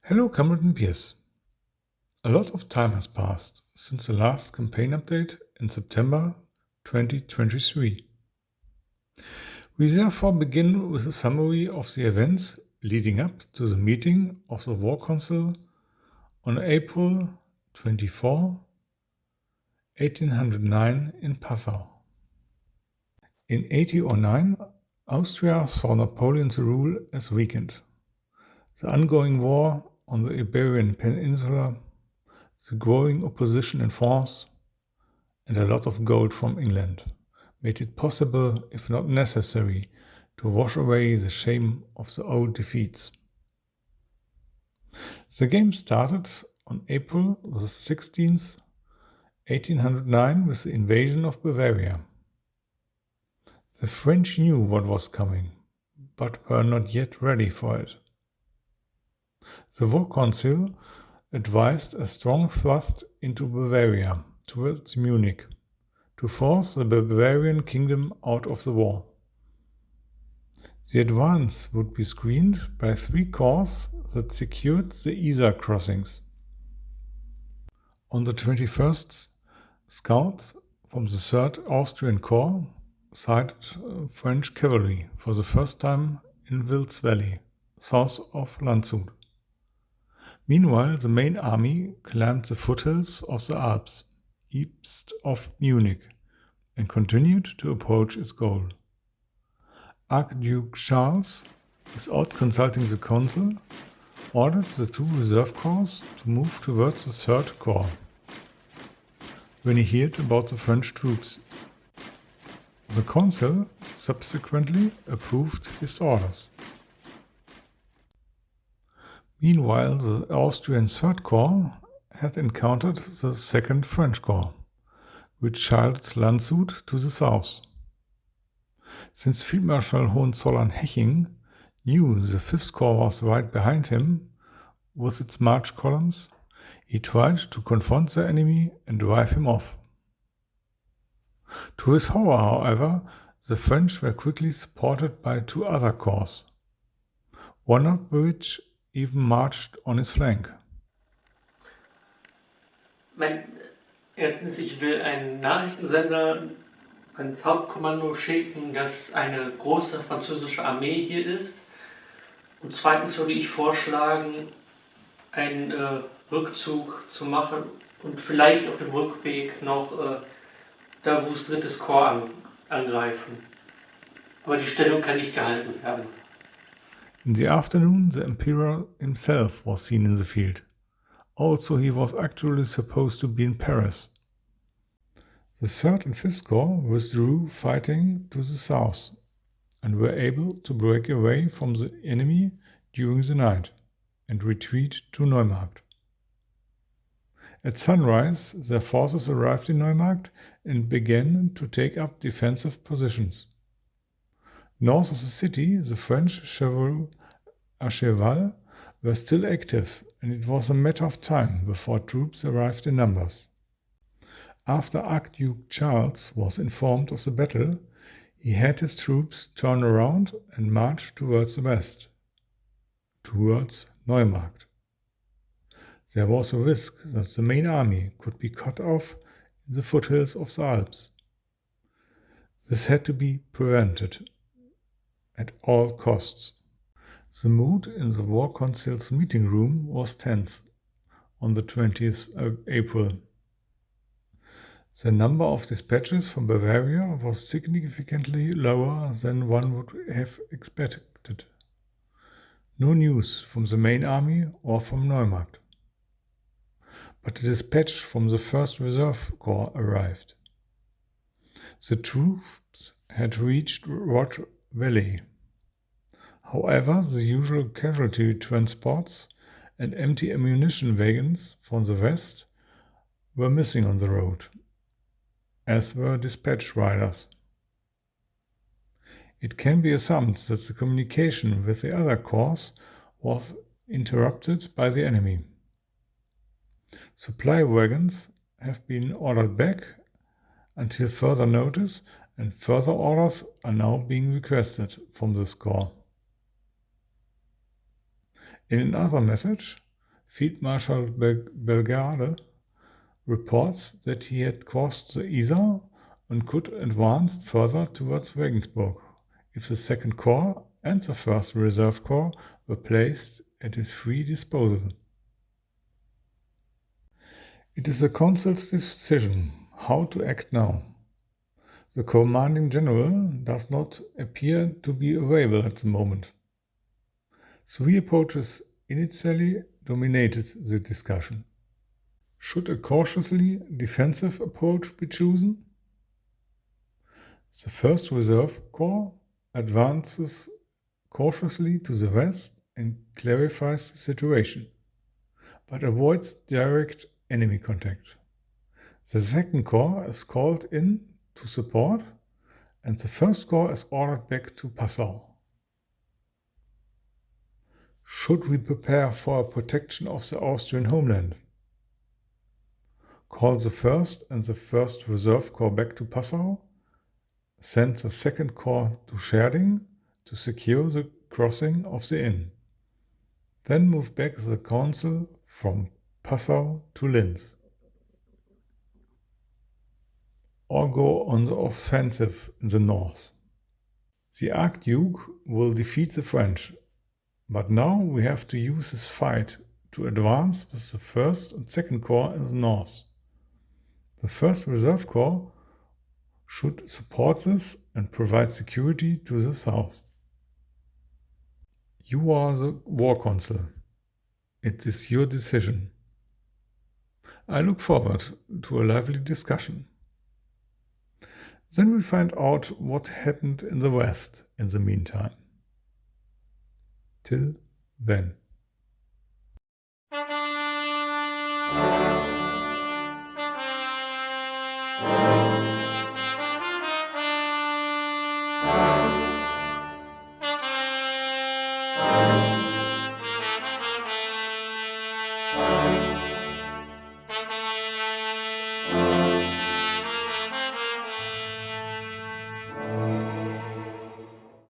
Hello, Cameron and Pierce. A lot of time has passed since the last campaign update in September 2023. We therefore begin with a summary of the events leading up to the meeting of the War Council on April 24, 1809 in Passau. In 1809, Austria saw Napoleon's rule as weakened. The ongoing war on the Iberian Peninsula, the growing opposition in France, and a lot of gold from England made it possible, if not necessary, to wash away the shame of the old defeats. The game started on April the 16th, 1809 with the invasion of Bavaria. The French knew what was coming, but were not yet ready for it. The War Council advised a strong thrust into Bavaria towards Munich to force the Bavarian kingdom out of the war. The advance would be screened by 3 corps that secured the Isar crossings. On the 21st, scouts from the 3rd Austrian Corps sighted French cavalry for the first time in Wilds Valley, south of Landshut. Meanwhile, the main army climbed the foothills of the Alps, east of Munich, and continued to approach its goal. Archduke Charles, without consulting the council, ordered the 2 reserve corps to move towards the 3rd Corps. When he heard about the French troops, the council subsequently approved his orders. Meanwhile, the Austrian 3rd Corps had encountered the 2nd French Corps, which sheltered Landshut to the south. Since Field Marshal Hohenzollern-Heching knew the 5th Corps was right behind him with its march columns, he tried to confront the enemy and drive him off. To his horror, however, the French were quickly supported by 2 other corps, one of which even marched on his flank. Erstens, ich will einen Nachrichtensender ans Hauptkommando schicken, dass eine große französische Armee hier ist. Und zweitens würde ich vorschlagen, einen Rückzug zu machen und vielleicht auf dem Rückweg noch da, wo das 3. Korps angreifen. Aber die Stellung kann nicht gehalten werden. In the afternoon, the Emperor himself was seen in the field. Also, he was actually supposed to be in Paris. The 3rd and 5th Corps withdrew fighting to the south and were able to break away from the enemy during the night and retreat to Neumarkt. At sunrise, their forces arrived in Neumarkt and began to take up defensive positions. North of the city, the French chevaux à cheval were still active, and it was a matter of time before troops arrived in numbers. After Archduke Charles was informed of the battle, he had his troops turn around and march towards the west, towards Neumarkt. There was a risk that the main army could be cut off in the foothills of the Alps. This had to be prevented at all costs. The mood in the War Council's meeting room was tense on the 20th of April. The number of dispatches from Bavaria was significantly lower than one would have expected. No news from the main army or from Neumarkt. But a dispatch from the 1st Reserve Corps arrived. The troops had reached Rot Valley. However, the usual casualty transports and empty ammunition wagons from the west were missing on the road, as were dispatch riders. It can be assumed that the communication with the other corps was interrupted by the enemy. Supply wagons have been ordered back until further notice, and further orders are now being requested from this corps. In another message, Field Marshal Bellegarde reports that he had crossed the Isar and could advance further towards Regensburg if the Second Corps and the First Reserve Corps were placed at his free disposal. It is the Council's decision how to act now. The commanding general does not appear to be available at the moment. 3 approaches initially dominated the discussion. Should a cautiously defensive approach be chosen? The First Reserve Corps advances cautiously to the west and clarifies the situation, but avoids direct enemy contact. The Second Corps is called in to support, and the First Corps is ordered back to Passau. Should we prepare for a protection of the Austrian homeland? Call the First and the First Reserve Corps back to Passau, send the Second Corps to Scherding to secure the crossing of the Inn, then move back the council from Passau to Linz, or go on the offensive in the north. The Archduke will defeat the French, but now we have to use his fight to advance with the First and Second Corps in the north. The First Reserve Corps should support this and provide security to the south. You are the War Council. It is your decision. I look forward to a lively discussion. Then we find out what happened in the West in the meantime. Till then.